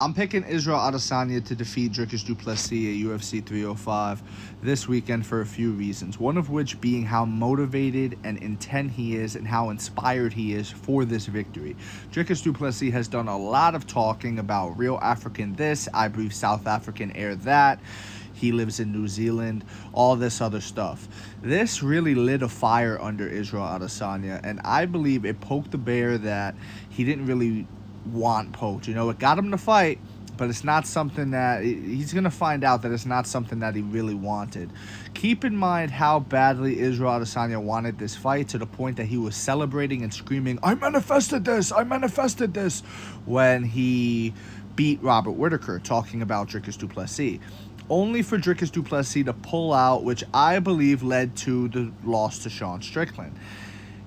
I'm picking Israel Adesanya to defeat Dricus Du Plesis at UFC 305 this weekend for a few reasons. One of which being how motivated and intent he is and how inspired he is for this victory. Dricus Du Plesis has done a lot of talking about real African this, I breathe South African air that. He lives in New Zealand, all this other stuff. This really lit a fire under Israel Adesanya, and I believe it poked the bear that he didn't really want poked. It got him to fight, but it's not something that he's going to find out that it's not something that he really wanted. Keep in mind how badly Israel Adesanya wanted this fight to the point that he was celebrating and screaming, I manifested this, when he beat Robert Whittaker, talking about Dricus Du Plesis. Only for Dricus Du Plesis to pull out, which I believe led to the loss to Sean Strickland.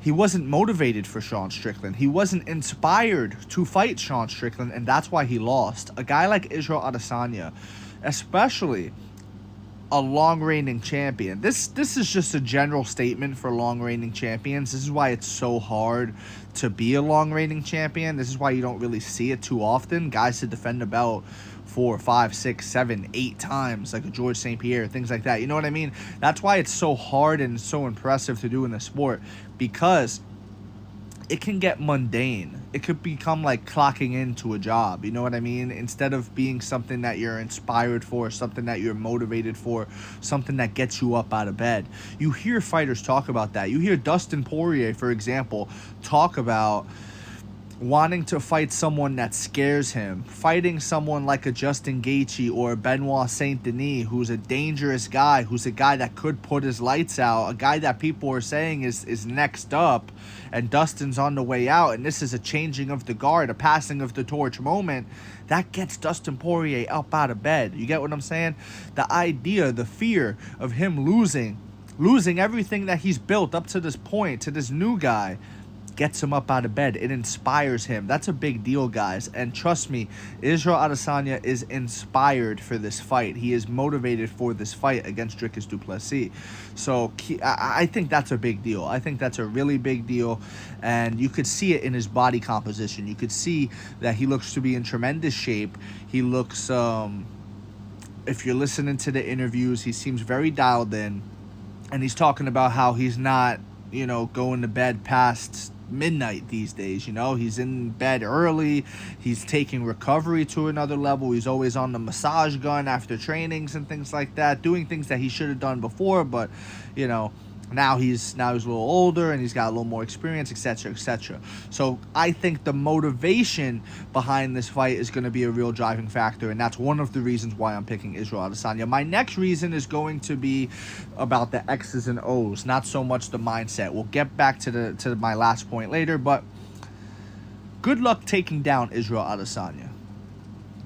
He wasn't motivated for Sean Strickland. He wasn't inspired to fight Sean Strickland, and that's why he lost. A guy like Israel Adesanya, especially a long-reigning champion. This is just a general statement for long-reigning champions. This is why it's so hard to be a long-reigning champion. This is why you don't really see it too often. Guys to defend the belt 4, 5, 6, 7, 8 times, like a George St. Pierre, things like that. You know what I mean? That's why it's so hard and so impressive to do in the sport, because it can get mundane. It could become like clocking into a job, you know what I mean? Instead of being something that you're inspired for, something that you're motivated for, something that gets you up out of bed. You hear fighters talk about that. You hear Dustin Poirier, for example, talk about wanting to fight someone that scares him, fighting someone like a Justin Gaethje or Benoit Saint Denis, who's a dangerous guy, who's a guy that could put his lights out, a guy that people are saying is next up, and Dustin's on the way out, and this is a changing of the guard, a passing of the torch moment. That gets Dustin Poirier up out of bed. You get what I'm saying? The idea, the fear of him losing everything that he's built up to this point, to this new guy, gets him up out of bed. It inspires him. That's a big deal, guys. And trust me, Israel Adesanya is inspired for this fight. He is motivated for this fight against Dricus Du Plesis. So I think that's a big deal. I think that's a really big deal. And you could see it in his body composition. You could see that he looks to be in tremendous shape. He looks, if you're listening to the interviews, he seems very dialed in. And he's talking about how he's not, going to bed past midnight these days. He's in bed early. He's taking recovery to another level. He's always on the massage gun after trainings and things like that, doing things that he should have done before, but now he's a little older and he's got a little more experience, etc., etc. So I think the motivation behind this fight is going to be a real driving factor, and that's one of the reasons why I'm picking Israel Adesanya. My next reason is going to be about the X's and O's, not so much the mindset. We'll get back to my last point later, but good luck taking down Israel Adesanya.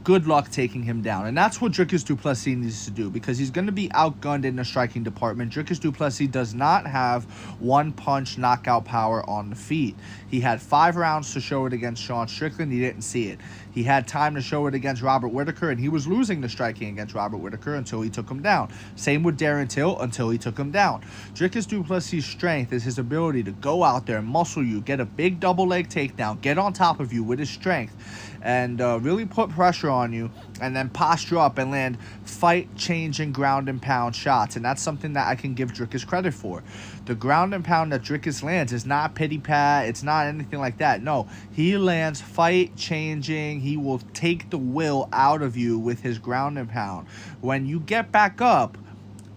Good luck taking him down. And that's what Dricus Du Plesis needs to do, because he's going to be outgunned in the striking department. Dricus Du Plesis does not have one-punch knockout power on the feet. He had 5 rounds to show it against Sean Strickland. He didn't see it. He had time to show it against Robert Whittaker, and he was losing the striking against Robert Whittaker until he took him down. Same with Darren Till until he took him down. Dricus Du Plesis' strength is his ability to go out there and muscle you, get a big double leg takedown, get on top of you with his strength, and really put pressure on you, and then posture up and land fight-changing ground and pound shots. And that's something that I can give Dricus credit for. The ground and pound that Dricus lands is not pity-pat. It's not anything like that. No, he lands fight-changing. He will take the will out of you with his ground and pound. When you get back up,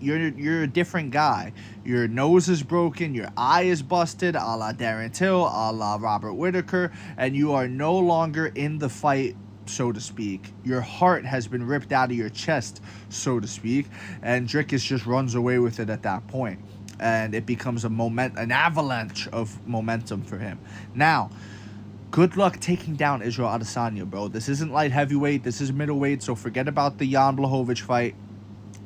you're a different guy. Your nose is broken, your eye is busted, a la Darren Till, a la Robert Whittaker, and you are no longer in the fight, so to speak. Your heart has been ripped out of your chest, so to speak, and Dricus just runs away with it at that point. And it becomes an avalanche of momentum for him. Now, good luck taking down Israel Adesanya, bro. This isn't light heavyweight, this is middleweight, so forget about the Jan Blachowicz fight.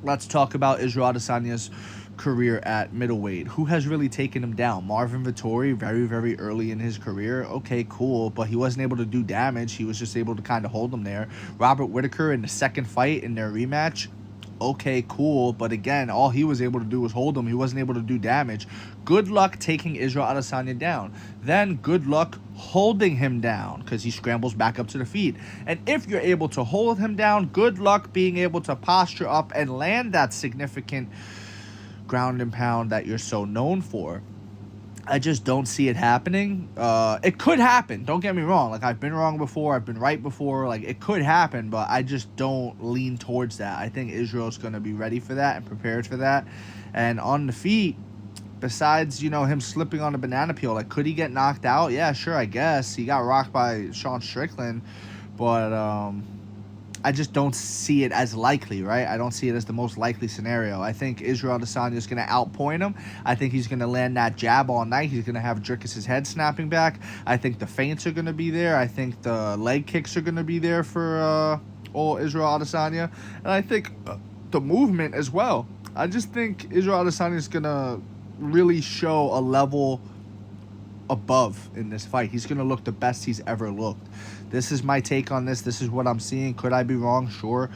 Let's talk about Israel Adesanya's career at middleweight. Who has really taken him down? Marvin Vettori, very, very early in his career. Okay, cool, but he wasn't able to do damage. He was just able to kind of hold him there. Robert Whittaker in the second fight in their rematch. okay, cool. But again, all he was able to do was hold him. He wasn't able to do damage. Good luck taking Israel Adesanya down. Then good luck holding him down because he scrambles back up to the feet. And if you're able to hold him down, good luck being able to posture up and land that significant ground and pound that you're so known for. I just don't see it happening. It could happen. Don't get me wrong. Like, I've been wrong before. I've been right before. Like, it could happen, but I just don't lean towards that. I think Israel's going to be ready for that and prepared for that. And on the feet, besides, you know, him slipping on a banana peel, like, could he get knocked out? Yeah, sure, I guess. He got rocked by Sean Strickland, but I just don't see it as likely, right? I don't see it as the most likely scenario. I think Israel Adesanya is going to outpoint him. I think he's going to land that jab all night. He's going to have Dricus' head snapping back. I think the feints are going to be there. I think the leg kicks are going to be there for old Israel Adesanya. And I think the movement as well. I just think Israel Adesanya is going to really show a level above in this fight. He's going to look the best he's ever looked. This is my take on this. This is what I'm seeing. Could I be wrong? Sure.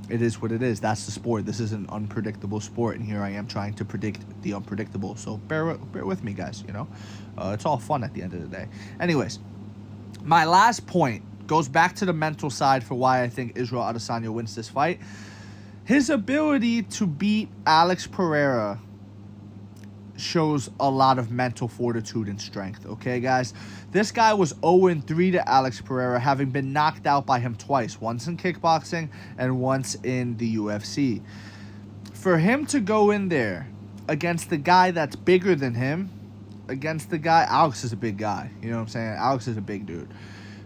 It is what it is. That's the sport. This is an unpredictable sport, and here I am trying to predict the unpredictable. So bear with me, guys, you know. It's all fun at the end of the day. Anyways, my last point goes back to the mental side for why I think Israel Adesanya wins this fight. His ability to beat Alex Pereira shows a lot of mental fortitude and strength, okay, guys? This guy was 0-3 to Alex Pereira, having been knocked out by him twice, once in kickboxing and once in the UFC. For him to go in there against the guy that's bigger than him, against the guy, Alex is a big guy, you know what I'm saying? Alex is a big dude.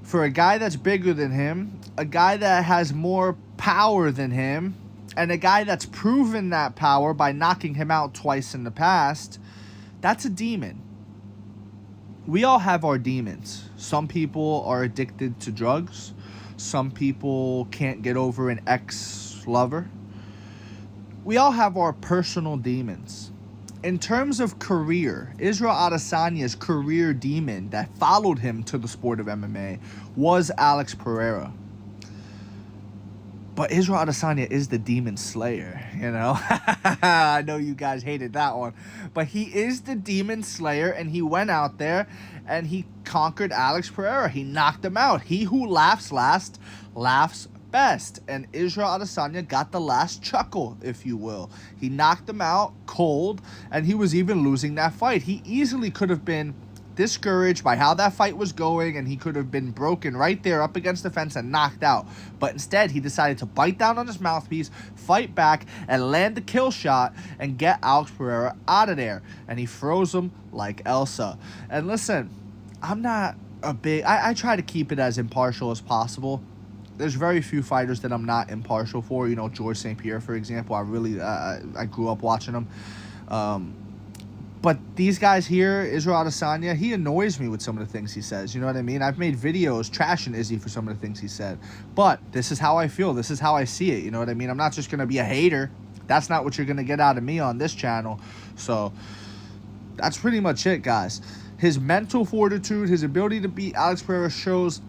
For a guy that's bigger than him, a guy that has more power than him, and a guy that's proven that power by knocking him out twice in the past, that's a demon. We all have our demons. Some people are addicted to drugs. Some people can't get over an ex-lover. We all have our personal demons. In terms of career, Israel Adesanya's career demon that followed him to the sport of MMA was Alex Pereira. But Israel Adesanya is the demon slayer, you know? I know you guys hated that one. But he is the demon slayer, and he went out there and he conquered Alex Pereira. He knocked him out. He who laughs last laughs best. And Israel Adesanya got the last chuckle, if you will. He knocked him out cold, and he was even losing that fight. He easily could have been discouraged by how that fight was going, and he could have been broken right there up against the fence and knocked out. But instead, he decided to bite down on his mouthpiece, fight back, and land the kill shot and get Alex Pereira out of there. And he froze him like Elsa. And listen, I'm not a big... I try to keep it as impartial as possible. There's very few fighters that I'm not impartial for. You know, George St. Pierre, for example. I grew up watching him. But these guys here, Israel Adesanya, he annoys me with some of the things he says. You know what I mean? I've made videos trashing Izzy for some of the things he said. But this is how I feel. This is how I see it. You know what I mean? I'm not just going to be a hater. That's not what you're going to get out of me on this channel. So that's pretty much it, guys. His mental fortitude, his ability to beat Alex Pereira shows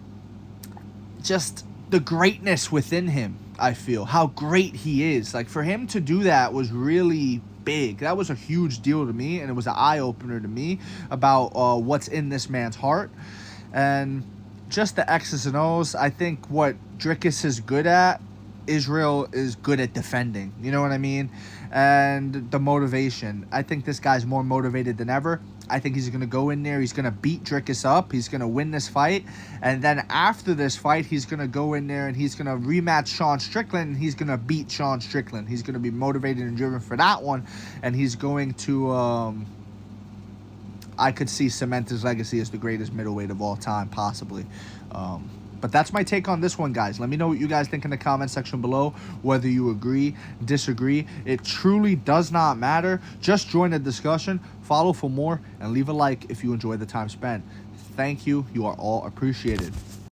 just the greatness within him, I feel. How great he is. Like, for him to do that was really big. That was a huge deal to me, and it was an eye-opener to me about what's in this man's heart. And just the X's and O's, I think what Dricus is good at, Israel is good at defending. You know what I mean? And the motivation. I think this guy's more motivated than ever. I think he's going to go in there. He's going to beat Dricus up. He's going to win this fight. And then after this fight, he's going to go in there and he's going to rematch Sean Strickland. And he's going to beat Sean Strickland. He's going to be motivated and driven for that one. And he's going to, I could see cement his legacy as the greatest middleweight of all time, possibly. But that's my take on this one, guys. Let me know what you guys think in the comment section below, whether you agree, disagree. It truly does not matter. Just join the discussion, follow for more, and leave a like if you enjoy the time spent. Thank you. You are all appreciated.